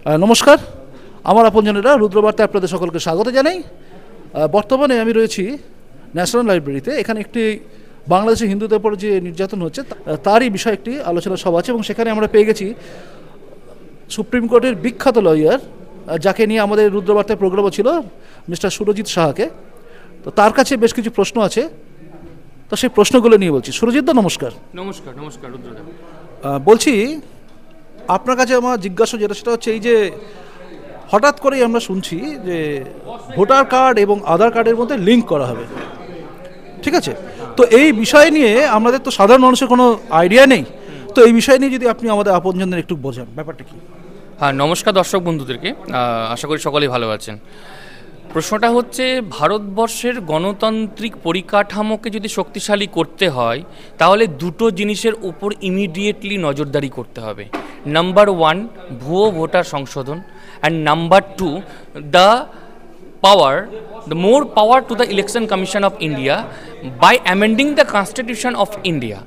নমস্কার, আমার আপনজনেরা, রুদ্রবার্তায় আপনাদের সকলকে স্বাগত জানাই। বর্তমানে আমি রয়েছি ন্যাশনাল লাইব্রেরিতে। এখানে একটি বাংলাদেশে হিন্দুদের উপর যে নির্যাতন হচ্ছে তারই বিষয়ে একটি আলোচনা সভা আছে এবং সেখানে আমরা পেয়ে গেছি সুপ্রিম কোর্টের বিখ্যাত লয়ার, যাকে নিয়ে আমাদের রুদ্রবার্তায় প্রোগ্রামও ছিল, মিস্টার সুরজিৎ সাহাকে। তো তার কাছে বেশ কিছু প্রশ্ন আছে, তো সেই প্রশ্নগুলো নিয়ে বলছি। সুরজিৎ দা নমস্কার। নমস্কার। নমস্কার রুদ্রদা। বলছি আপনার কাছে আমার জিজ্ঞাসা সেটা হচ্ছে এই যে হঠাৎ করেই আমরা শুনছি যে ভোটার কার্ড এবং আধার কার্ডের মধ্যে লিঙ্ক করা হবে, ঠিক আছে? তো এই বিষয় নিয়ে আমাদের তো সাধারণ মানুষের কোনো আইডিয়া নেই, তো এই বিষয় নিয়ে যদি আপনি আমাদের আপনজনদের একটু বোঝান, ব্যাপারটা কি? হ্যাঁ, নমস্কার দর্শক বন্ধুদেরকে, আশা করি সকলেই ভালো আছেন। প্রশ্নটা হচ্ছে, ভারতবর্ষের গণতান্ত্রিক পরিকাঠামোকে যদি শক্তিশালী করতে হয় তাহলে দুটো জিনিসের উপর ইমিডিয়েটলি নজরদারি করতে হবে। নাম্বার 1, ভুয়ো ভোটার সংশোধন, and number 2, the more power to the Election Commission of India by amending the Constitution of India.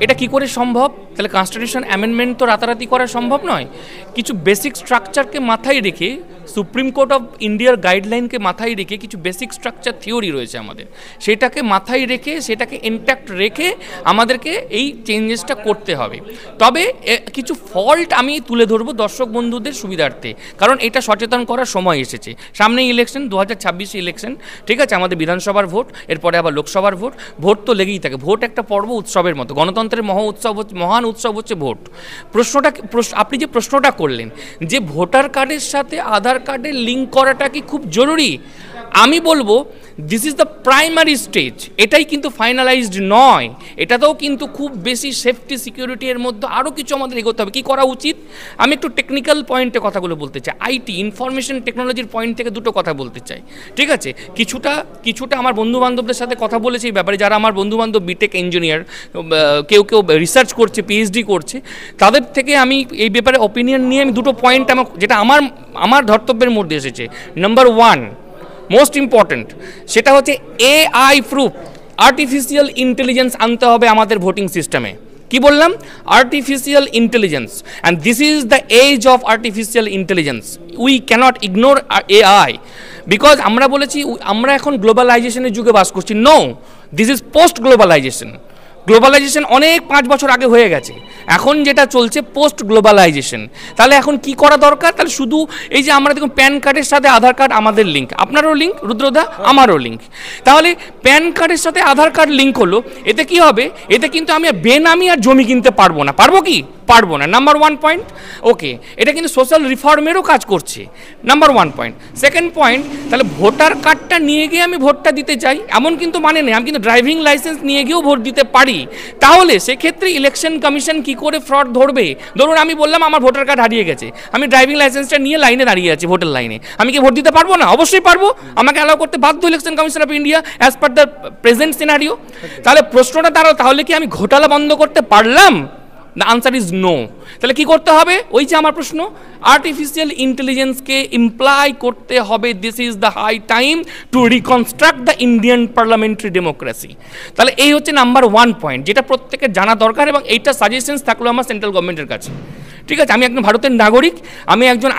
এটা কি করে সম্ভব? তাহলে কনস্টিটিউশন অ্যামেন্ডমেন্ট তো রাতারাতি করা সম্ভব নয়। কিছু বেসিক স্ট্রাকচারকে মাথায় রেখে, সুপ্রিম কোর্ট অফ ইন্ডিয়ার গাইডলাইনকে মাথায় রেখে কিছু বেসিক স্ট্রাকচার থিওরি রয়েছে আমাদের, সেটাকে মাথায় রেখে, সেটাকে ইনট্যাক্ট রেখে আমাদেরকে এই চেঞ্জেসটা করতে হবে। তবে কিছু ফল্ট আমি তুলে ধরবো দর্শক বন্ধুদের সুবিধার্থে, কারণ এটা সচেতন করার সময় এসেছে। সামনে ইলেকশন, 2026 ইলেকশন, ঠিক আছে? আমাদের বিধানসভার ভোট, এরপরে আবার লোকসভার ভোট। ভোট তো লেগেই থাকে, ভোট একটা পর্ব, উৎসবের মতো। গণতন্ত্রের মহান উৎসব হচ্ছে ভোট। আপনি যে প্রশ্নটা করলেন যে ভোটার কার্ডের সাথে আধার কার্ডের লিঙ্ক করাটা কি খুব জরুরি, আমি বলবো this is the primary stage. এটাই কিন্তু ফাইনালাইজড নয়, এটাতেও কিন্তু খুব বেশি সেফটি সিকিউরিটি এর মধ্যে আরও কিছু আমাদের এগোতে হবে। কী করা উচিত? আমি একটু টেকনিক্যাল পয়েন্টে কথাগুলো বলতে চাই, আইটি ইনফরমেশন টেকনোলজির পয়েন্ট থেকে দুটো কথা বলতে চাই, ঠিক আছে? কিছুটা আমার বন্ধুবান্ধবদের সাথে কথা বলেছি এই ব্যাপারে, যারা আমার বন্ধুবান্ধব বিটেক ইঞ্জিনিয়ার, কেউ রিসার্চ করছে, পিএইচডি করছে, তাদের থেকে আমি এই ব্যাপারে অপিনিয়ন নিয়ে আমি দুটো পয়েন্ট যেটা আমার ধর্তব্যের মধ্যে এসেছে। নাম্বার 1, মোস্ট ইম্পর্ট্যান্ট, সেটা হচ্ছে এআই প্রুফ, আর্টিফিশিয়াল ইন্টেলিজেন্স আনতে হবে আমাদের ভোটিং সিস্টেমে। কি বললাম? Artificial intelligence, and this is the age of artificial intelligence. We can't ignore AI, because আমরা বলেছি আমরা এখন গ্লোবালাইজেশনের যুগে বাস করছি। No, this is post globalisation. Globalisation অনেক 5 বছর আগে হয়ে গেছে, এখন যেটা চলছে পোস্ট গ্লোবালাইজেশন। তাহলে এখন কি করা দরকার? তাহলে শুধু এই যে আমরা দেখুন প্যান কার্ডের সাথে আধার কার্ড আমাদের লিঙ্ক, আপনারও লিঙ্ক রুদ্রদা, আমারও লিঙ্ক। তাহলে প্যান কার্ডের সাথে আধার কার্ড লিঙ্ক হলো, এতে কি হবে? এতে কিন্তু আমি বেনামি আর জমি কিনতে পারবো না। পারবো কি? পারবো না। Number 1 point. ওকে, এটা কিন্তু সোশ্যাল রিফর্মেরও কাজ করছে। Number 1 point. সেকেন্ড পয়েন্ট, তাহলে ভোটার কার্ডটা নিয়ে গিয়ে আমি ভোটটা দিতে চাই এমন কিন্তু মানে নেই, আমি কিন্তু ড্রাইভিং লাইসেন্স নিয়ে গিয়েও ভোট দিতে পারি। তাহলে সেক্ষেত্রে ইলেকশন কমিশন কি করে ফ্রড ধরবে? ধরুন আমি বললাম আমার ভোটার কার্ড হারিয়ে গেছে, আমি ড্রাইভিং লাইসেন্সটা নিয়ে লাইনে দাঁড়িয়ে আছি, ভোটের লাইনে, আমি কি ভোট দিতে পারবো না? অবশ্যই পারবো, আমাকে অ্যালাউ করতে বাধ্য election commission of India as per the present scenario. তাহলে প্রশ্নটা তাহলে কি আমি ঘোটালা বন্ধ করতে পারলাম? The answer is no. তাহলে কি করতে হবে? ওই যে আমার প্রশ্ন, আর্টিফিশিয়াল ইন্টেলিজেন্সকে ইমপ্লাই করতে হবে। This is the high time to reconstruct the Indian parliamentary democracy. তাহলে এই হচ্ছে নাম্বার 1 পয়েন্ট, যেটা প্রত্যেকের জানা দরকার, এবং এইটা সাজেশনস থাকলো আমার সেন্ট্রাল গভর্নমেন্টের কাছে, ঠিক আছে? আমি একজন ভারতের নাগরিক, আমি একজন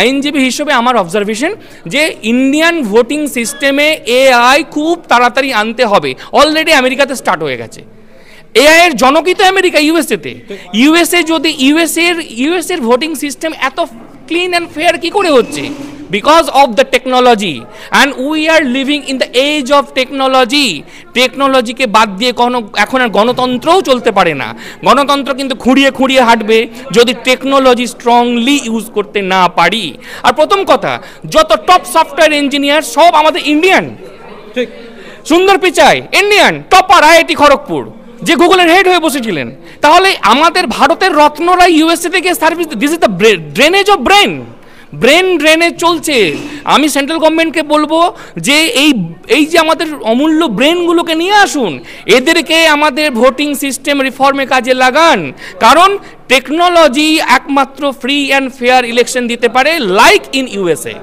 আইনজীবী হিসেবে আমার অবজারভেশন যে ইন্ডিয়ান ভোটিং সিস্টেমে এআই খুব তাড়াতাড়ি আনতে হবে। অলরেডি আমেরিকাতে স্টার্ট হয়ে গেছে। এআই এর জনকই তো আমেরিকা, ইউএসএতে। ইউএসএর ভোটিং সিস্টেম এত ক্লিন অ্যান্ড ফেয়ার কি করে হচ্ছে? Because of the technology, and we are living in the age of technology. টেকনোলজিকে বাদ দিয়ে এখন আর গণতন্ত্রও চলতে পারে না। গণতন্ত্র কিন্তু খুঁড়িয়ে হাঁটবে যদি টেকনোলজি স্ট্রংলি ইউজ করতে না পারি। আর প্রথম কথা, যত টপ সফটওয়্যার ইঞ্জিনিয়ার সব আমাদের ইন্ডিয়ান। ঠিক, সুন্দর Pichai Indian topper, IIT Kharagpur, যে গুগলের হেড হয়ে বসেছিলেন। তাহলে আমাদের ভারতের রত্নরা ইউএসএ থেকে service, this is the drainage of brain drainage চলছে। আমি সেন্ট্রাল গভর্নমেন্টকে বলবো যে এই যে আমাদের অমূল্য ব্রেনগুলোকে নিয়ে আসুন, এদেরকে আমাদের ভোটিং সিস্টেম রিফর্মে কাজে লাগান, কারণ টেকনোলজি একমাত্র ফ্রি অ্যান্ড ফেয়ার ইলেকশন দিতে পারে, লাইক ইন ইউএসএ।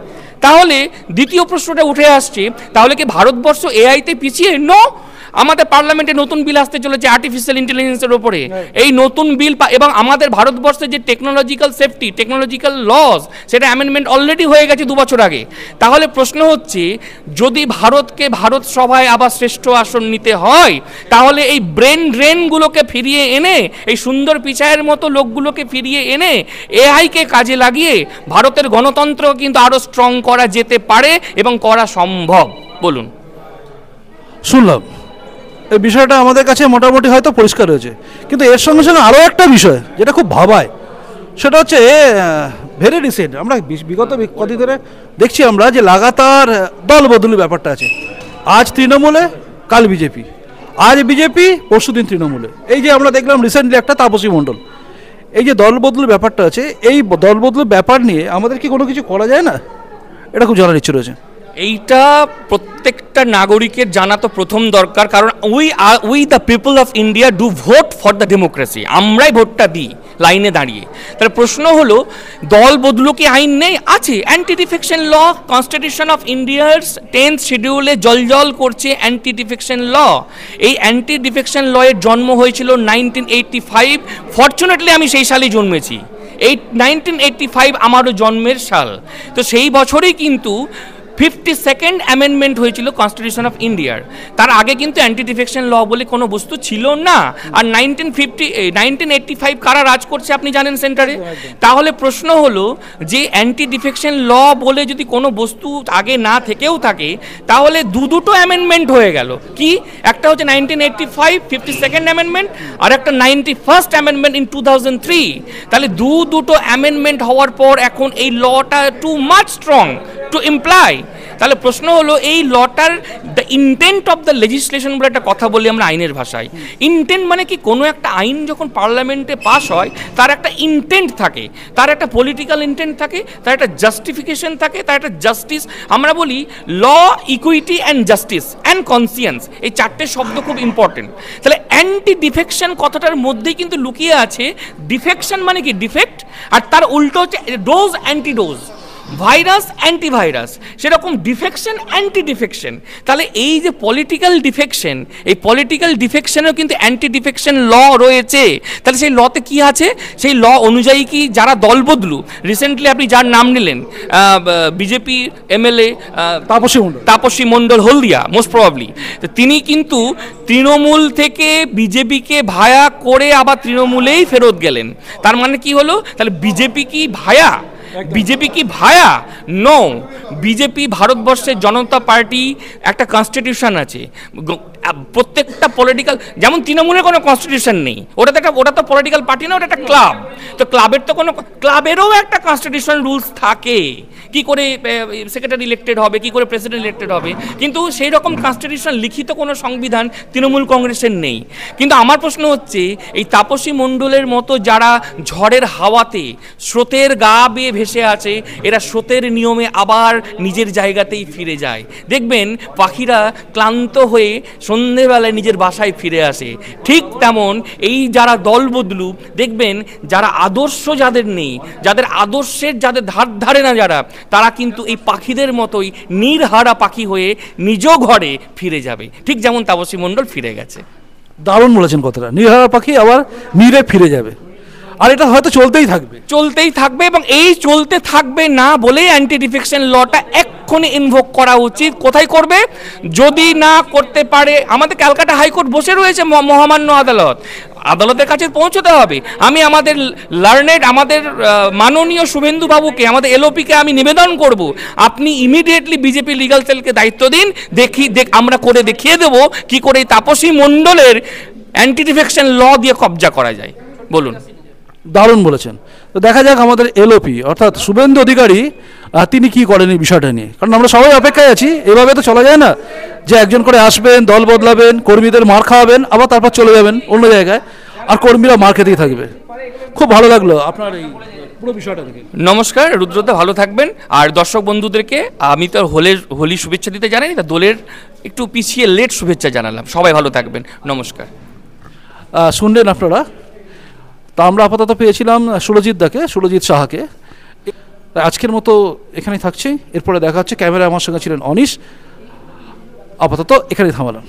তাহলে দ্বিতীয় প্রশ্নটা উঠে আসছে, তাহলে কি ভারতবর্ষ এআইতে পিছিয়ে? নো, আমাদের পার্লামেন্টে নতুন বিল আসতে চলেছে আর্টিফিশিয়াল ইন্টেলিজেন্সের ওপরে। এই নতুন বিল এবং আমাদের ভারতবর্ষের যে টেকনোলজিক্যাল সেফটি, টেকনোলজিক্যাল লস, সেটা অ্যামেন্ডমেন্ট অলরেডি হয়ে গেছে 2 বছর আগে। তাহলে প্রশ্ন হচ্ছে, যদি ভারতকে ভারত সভায় আবার শ্রেষ্ঠ আসন নিতে হয়, তাহলে এই ব্রেন ড্রেনগুলোকে ফিরিয়ে এনে, এই সুন্দর পিচাইয়ের মতো লোকগুলোকে ফিরিয়ে এনে এআইকে কাজে লাগিয়ে ভারতের গণতন্ত্র কিন্তু আরও স্ট্রং করা যেতে পারে এবং করা সম্ভব। বলুন। শুনলাম এই বিষয়টা আমাদের কাছে মোটামুটি হয়তো পরিষ্কার হয়েছে, কিন্তু এর সঙ্গে সঙ্গে আরও একটা বিষয় যেটা খুব ভাবায়, সেটা হচ্ছে ভেরি রিসেন্ট আমরা বিগত কদিন ধরে দেখছি আমরা যে লাগাতার দল বদলি ব্যাপারটা আছে। আজ তৃণমূলে, কাল বিজেপি, আজ বিজেপি, পরশুদিন তৃণমূলে। এই যে আমরা দেখলাম রিসেন্টলি একটা তাপসী মণ্ডল, এই যে দল বদলের ব্যাপারটা আছে, এই দল বদলের ব্যাপার নিয়ে আমাদের কি কোনো কিছু করা যায় না? এটা খুব জানার ইচ্ছে রয়েছে। এইটা প্রত্যেকটা নাগরিকের জানা তো প্রথম দরকার, কারণ we the people of India do vote for the democracy. আমরাই ভোটটা দিই লাইনে দাঁড়িয়ে। তাহলে প্রশ্ন হলো, দল বদলু কি আইন নেই? আছে। Anti defection law, constitution of ইন্ডিয়ার 10th শিডিউলে জলজল করছে অ্যান্টি ডিফেকশন ল। এই অ্যান্টি ডিফেকশন ল এর জন্ম হয়েছিল 1985। ফর্চুনেটলি আমি সেই সালেই জন্মেছি। 1985 আমারও জন্মের সাল। তো সেই বছরেই কিন্তু 52nd অ্যামেন্ডমেন্ট হয়েছিল কনস্টিটিউশন অফ ইন্ডিয়ার। তার আগে কিন্তু অ্যান্টি ডিফেকশন ল বলে কোনো বস্তু ছিল না। আর 1985 কারা রাজ করছে আপনি জানেন সেন্টারে? তাহলে প্রশ্ন হলো যে অ্যান্টি ডিফেকশন ল বলে যদি কোনো বস্তু আগে না থেকেও থাকে, তাহলে দুটো অ্যামেন্ডমেন্ট হয়ে গেল। কি? একটা হচ্ছে 1985 52nd অ্যামেন্ডমেন্ট, আর একটা 91st অ্যামেন্ডমেন্ট ইন 2003। তাহলে দুটো অ্যামেন্ডমেন্ট হওয়ার পর এখন এই লটা too much strong to imply. তাহলে প্রশ্ন হলো, এই লটার the intent of the legislation বলে একটা কথা বলি আমরা আইনের ভাষায়। ইন্টেন্ট মানে কি? কোনো একটা আইন যখন পার্লামেন্টে পাস হয়, তার একটা ইন্টেন্ট থাকে, তার একটা পলিটিক্যাল ইন্টেন্ট থাকে, তার একটা জাস্টিফিকেশন থাকে, তার একটা জাস্টিস। আমরা বলি law, equity and justice and conscience, এই 4টে শব্দ খুব ইম্পর্টেন্ট। তাহলে অ্যান্টি ডিফেকশন কথাটার মধ্যেই কিন্তু লুকিয়ে আছে ডিফেকশন মানে কি? ডিফেক্ট। আর তার উল্টো হচ্ছে ডোজ, অ্যান্টিডোজ, ভাইরাস, অ্যান্টিভাইরাস। সেরকম ডিফেকশন, অ্যান্টি ডিফেকশন। তাহলে এই যে পলিটিক্যাল ডিফেকশন, এই পলিটিক্যাল ডিফেকশনেও কিন্তু অ্যান্টি ডিফেকশন ল রয়েছে। তাহলে সেই লতে কি আছে? সেই ল অনুযায়ী কি যারা দল বদলু, রিসেন্টলি আপনি যার নাম নিলেন, বিজেপি এমএলএ তাপসী মণ্ডল হলদিয়া, মোস্ট প্রবাবলি, তিনি কিন্তু তৃণমূল থেকে বিজেপিকে ভায়া করে আবার তৃণমূলেই ফেরত গেলেন। তার মানে কি হলো? তাহলে বিজেপি কি ভায়া? বিজেপি কি ভায়া? নো। বিজেপি ভারতবর্ষের জনতা পার্টি, একটা কনস্টিটিউশন আছে। প্রত্যেকটা পলিটিক্যাল, যেমন তৃণমূলের কোনো কনস্টিটিউশন নেই, ওটা তো পলিটিক্যাল পার্টি না, ওটা একটা ক্লাব। তো ক্লাবের তো কোনো, ক্লাবেরও একটা কনস্টিটিউশন রুলস থাকে, কি করে সেক্রেটারি ইলেক্টেড হবে, কি করে প্রেসিডেন্ট ইলেক্টেড হবে। কিন্তু সেই রকম কনস্টিটিউশন লিখিত কোনো সংবিধান তৃণমূল কংগ্রেসের নেই। কিন্তু আমার প্রশ্ন হচ্ছে, এই তাপসী মণ্ডলের মতো যারা ঝড়ের হাওয়াতে স্রোতের গা বেয়ে ভেসে আছে, এরা স্রোতের নিয়মে আবার নিজের জায়গাতেই ফিরে যায়। দেখবেন পাখিরা ক্লান্ত হয়ে সন্ধেবেলায় নিজের বাসায় ফিরে আসে। ঠিক তেমন এই যারা দল বদলু, দেখবেন যারা আদর্শ যাদের নেই, যাদের আদর্শের যাদের ধারে না যারা, তারা কিন্তু এই পাখিদের মতোই নির্হারা পাখি হয়ে নিজ ঘরে ফিরে যাবে, ঠিক যেমন তাপসী মণ্ডল ফিরে গেছে। দারুণ বলেছেন কথাটা, নির্হারা পাখি আবার নিরে ফিরে যাবে। আর এটা হয়তো চলতেই থাকবে এবং এই চলতে থাকবে না বলেই অ্যান্টি ডিফেকশন লটা এক্ষুনি ইনভোক করা উচিত। কোথায় করবে? যদি না করতে পারে, আমাদের ক্যালকাটা হাইকোর্ট বসে রয়েছে মহামান্য আদালত, আদালতের কাছে পৌঁছতে হবে। আমি আমাদের লার্নেড, আমাদের মাননীয় শুভেন্দু বাবুকে, আমাদের এলওপিকে আমি নিবেদন করব, আপনি ইমিডিয়েটলি বিজেপি লিগাল সেলকে দায়িত্ব দিন। আমরা করে দেখিয়ে দেব কি করে তাপসী মণ্ডলের অ্যান্টি ডিফেকশন ল দিয়ে কবজা করা যায়। বলুন। দারুণ বলেছেন। তো দেখা যাক আমাদের এলওপি অর্থাৎ শুভেন্দু অধিকারী তিনি কি করেন এই বিষয়টা নিয়ে, কারণ আমরা সবাই অপেক্ষায় আছি। এভাবে তো চলা যায় না যে একজন করে আসবেন, দল বদলাবেন, কর্মীদের মার খাওয়াবেন, আবার তারপর চলে যাবেন অন্য জায়গায়, আর কর্মীরা মার খেতেই থাকবে। খুব ভালো লাগলো আপনার এই পুরো বিষয়টা দেখে। নমস্কার, রুদ্রদা ভালো থাকবেন। আর দর্শক বন্ধুদেরকে আমি তো হোলি শুভেচ্ছা দিতে জানাই, তা দোলের একটু পিছিয়ে লেট শুভেচ্ছা জানালাম। সবাই ভালো থাকবেন, নমস্কার। শুনলেন আপনারা, তা আমরা আপাতত পেয়েছিলাম সুরজিৎ সাহাকে। আজকের মতো এখানেই থাকছি, এরপরে দেখা হচ্ছে। ক্যামেরা আমার সঙ্গে ছিলেন অনিশ। আপাতত এখানেই থামালাম।